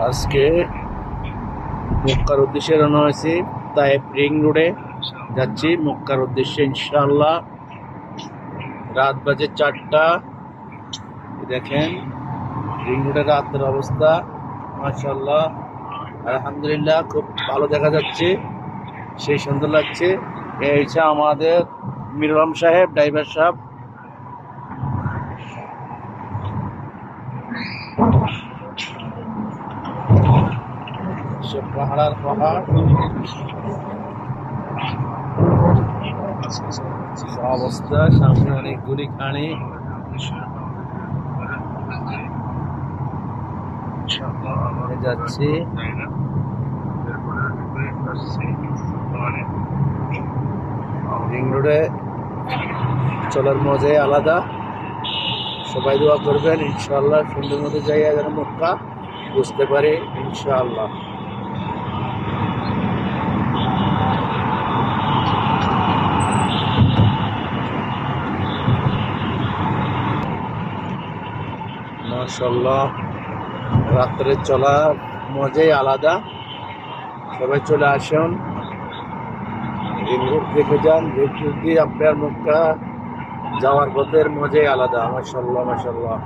আজকে মক্কার উদ্দেশ্যে রওনা হয়েছি। তাইফ রিং রোডে যাচ্ছি মক্কার উদ্দেশ্যে ইনশাআল্লাহ। রাত বাজে 4টা। দেখেন রিং রোডের রাতের অবস্থা, মাশাআল্লাহ আলহামদুলিল্লাহ খুব ভালো দেখা যাচ্ছে, সেই সুন্দর লাগছে। এই হচ্ছে আমাদের মিরওয়াম সাহেব, ড্রাইভার সাহেব। সব পাহাড় আর পাহাড়, অবস্থা। সামনে অনেকগুলি খানি, যাচ্ছি। রিং রোডে চলার মজাই আলাদা। সবাই দোয়া করবেন ইনশাআল্লাহ, সুন্দর মতো জায়গা যেন মক্কা বুঝতে পারি ইনশাআল্লাহ। মাশাআল্লাহ রাত্রে চলার মজাই আলাদা। সবাই চলে আসুন, রিং রোড দেখে যান। রিং রোড দিয়ে আপনার মক্কা যাওয়ার পথের মজাই আলাদা। মাশাআল্লাহ মাশাআল্লাহ।